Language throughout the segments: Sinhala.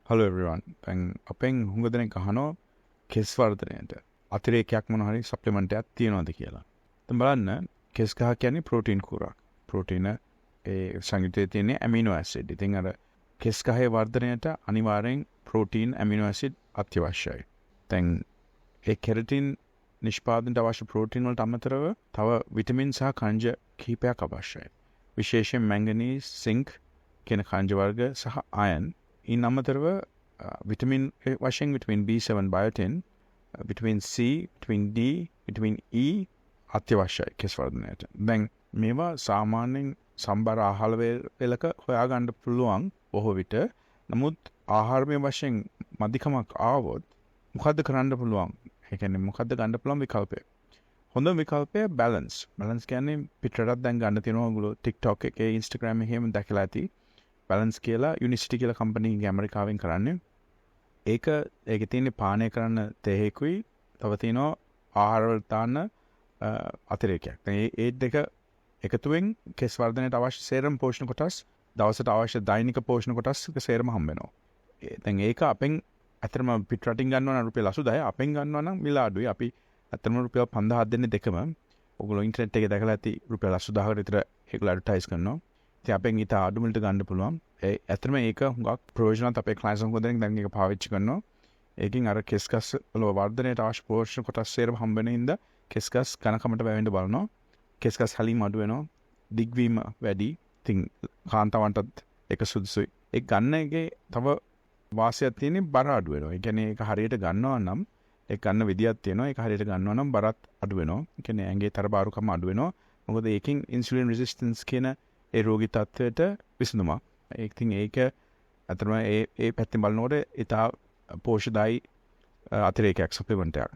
Hello everyone. දැන් අපෙන් හුඟ දෙනෙක් අහනවා කෙස් වර්ධනයට අතිරේකයක් මොන හරි සප්ලිමන්ට් එකක් තියනවාද කියලා. දැන් බලන්න කෙස් ගහ කියන්නේ ප්‍රෝටීන් කුරක්. ප්‍රෝටීන ඒ සංයුතයේ තියෙන ඇමිනෝ ඇසිඩ්. ඉතින් අර කෙස් ගහේ වර්ධනයට අනිවාර්යෙන් ප්‍රෝටීන් ඇමිනෝ ඇසිඩ් අත්‍යවශ්‍යයි. දැන් ඒ කෙරටින් නිෂ්පාදනයට අවශ්‍ය ප්‍රෝටීන් වලට අමතරව තව විටමින් සහ khනිජ කිහිපයක් අවශ්‍යයි. විශේෂයෙන් මැංගනීස්, සින්ක් කියන khනිජ වර්ග සහ අයන් ඉන් අමතරව විටමින් වශයෙන් vitamin B7 biotin, vitamin C, vitamin D, vitamin E අත්‍යවශ්‍යයි කෙස් වර්ධනයට. දැන් මේවා සාමාන්‍යයෙන් සම්බර ආහාර වේලක හොයාගන්න පුළුවන් බොහෝ විට. නමුත් ආහාරමය වශයෙන් මදිකමක් ආවොත් මොකද්ද කරන්න පුළුවන්? ඒ කියන්නේ මොකද්ද ගන්න පුළුවන් විකල්පය? හොඳම විකල්පය බැලන්ස්. බැලන්ස් කියන්නේ පිටරටත් දැන් ගන්න තියෙනවා. ඔයගොල්ලෝ TikTok එකේ, Instagram එකේ එහෙම දැකලා ඇති. බැලන්ස් කියලා යුනිවර්සිටි කියලා කම්පැනි එකක් ඇමරිකාවෙන් කරන්නේ. ඒකේ තියෙන පානය කරන්න තේහෙකුයි තව තියෙනවා ආහාර වලට දාන්න අතිරේකයක්. දැන් ඒ දෙක එකතුවෙන් කෙස් වර්ධනයට අවශ්‍ය සේරම පෝෂණ කොටස්, දවසට අවශ්‍ය දෛනික පෝෂණ කොටස් සේරම හම්බ වෙනවා. දැන් ඒක අපෙන් අතරම පිටරටින් ගන්නවා නම් රුපියල් 80යි, අපෙන් ගන්නවා නම් මිල අඩුයි. අපි අතරම රුපියල් 5000ක් දෙන්නේ දෙකම. ඔයගොල්ලෝ ඉන්ටර්නෙට් එකේ දැකලා ඇති රුපියල් 80000කට විතර ඒගොල්ලෝ ඇඩ්වර්ටයිස් කරනවා. ඉතින් අපෙන් ඊට අඩු මිලට ගන්න පුළුවන්. ඇත්තටම ඒක හුඟක් ප්‍රයෝජනවත්. අපේ ක්ලයන්ට්ස් හුඟ දෙනෙක් දැන් ඒක පාවිච්චි කරනවා. ඒකෙන් අර කෙස්කස් වල වර්ධනයට අවශ්‍ය පෝෂණ කොටස් සේරම හම්බ වෙන හින්දා කෙස්කස් කනකමට වැවෙන්න බලනවා. කෙස්කස් හැලීම අඩු වෙනවා. දිග්වීම වැඩි. ඉතින් කාන්තාවන්ටත් ඒක සුදුසුයි. ඒ ගන්න එකේ තව වාසියක් තියෙන්නේ බර අඩු වෙනවා. ඒ කියන්නේ ඒක හරියට ගන්නවා නම් ඒක ගන්න විදියක් තියෙනවා. ඒක හරියට ගන්නවා නම් බරත් අඩු වෙනවා. ඒ කියන්නේ ඇඟේ තරබාරුකම අඩු වෙනවා. මොකද ඒකෙන් ඉන්සුලින් රෙසිස්ටන්ස් කියන ඒ රෝගී තත්ත්වයට විසඳුමක්. ඉතින් ඒක අතරම ඒ පැත්තෙන් බලනකොට ඉතා පෝෂ්‍යදායී අතිරේකයක් සප්ලිමන්ට් එකක්.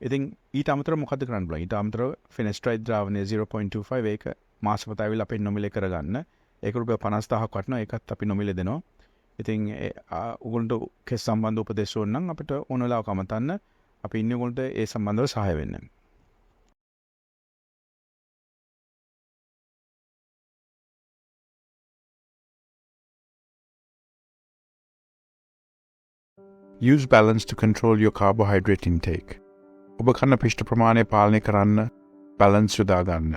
ඉතින් ඊට අමතරව මොකද්ද කරන්න පුළුවන්? ඊට අමතරව ෆිනස්ට්‍රයිඩ් ද්‍රාවණය 0.25 ඒක මාසෙකට ඇවිල්ලා අපි නොමිලේ කරගන්න. ඒක රුපියල් 50000ක් වටනවා. ඒකත් අපි නොමිලේ දෙනවා. ඉතින් උගලන්ට කෙස් සම්බන්ධ උපදෙස් ඕන නම් අපිට ඕන වෙලාවක අමතන්න. අපි ඉන්නේ උගලන්ට ඒ සම්බන්ධව සහාය වෙන්න. Use balance to control your carbohydrate intake. ඔබ කන පිෂ්ඨ ප්‍රමාණය පාලනය කරන්න බැලන්ස් යොදා ගන්න.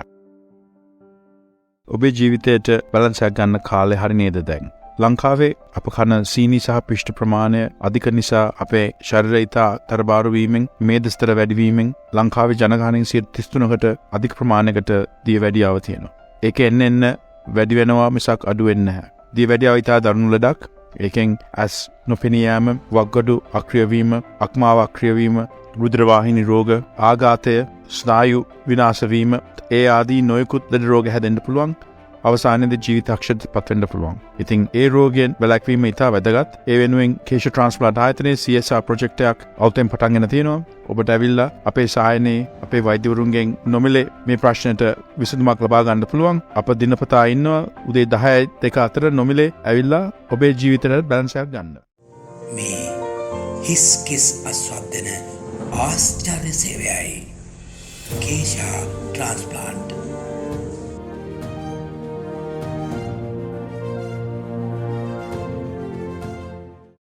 ඔබේ ජීවිතයට බැලන්ස් එකක් ගන්න කාලේ හරි නේද දැන්? ලංකාවේ අප කන සීනි සහ පිෂ්ඨ ප්‍රමාණය අධික නිසා අපේ ශරීරය ඉතා තරබාරු වීමෙන්, මේදස්තර වැඩි වීමෙන් ලංකාවේ ජනගහනයෙන් 33කට අධික ප්‍රමාණයකට දියවැඩියාව තියෙනවා. ඒක එන්න වැඩි වෙනවා මිසක් අඩු වෙන්නේ නැහැ. දියවැඩියාව ඉතා දරුණු ලෙඩක්. ඒකෙන් ඇස් නොපෙනී යාම, වක්ගඩු අක්‍රියවීම, අක්මාව අක්‍රියවීම, රුධිරවාහිනී රෝග, ආඝාතය, ස්නායු විනාශ වීම, ඒ ආදී නොයෙකුත් ලෙඩ රෝග හැදෙන්න පුළුවන්. අවසානයේදී ජීවිතක්ෂයට පත් වෙන්න පුළුවන්. ඉතින් ඒ රෝගයන් වැළැක්වීම ඉතා වැදගත්. ඒ වෙනුවෙන් keshatransplant ආයතනයේ CSR ප්‍රොජෙක්ට් එකක් අවුතෙන් පටන් ගෙන තියෙනවා. ඔබට ඇවිල්ලා අපේ සහායනේ අපේ වෛද්‍යවරුන්ගෙන් නොමිලේ මේ ප්‍රශ්නෙට විසඳුමක් ලබා ගන්න පුළුවන්. අප දිනපතා ඉන්නවා උදේ 10යි 2 අතර නොමිලේ ඇවිල්ලා ඔබේ ජීවිතයට බැලන්ස් එකක් ගන්න. මේ හිස් කිස් අස්වද්දන ආශ්චර්ය සේවයයි කේෂා ට්‍රාන්ස්ප්ලාන්ට්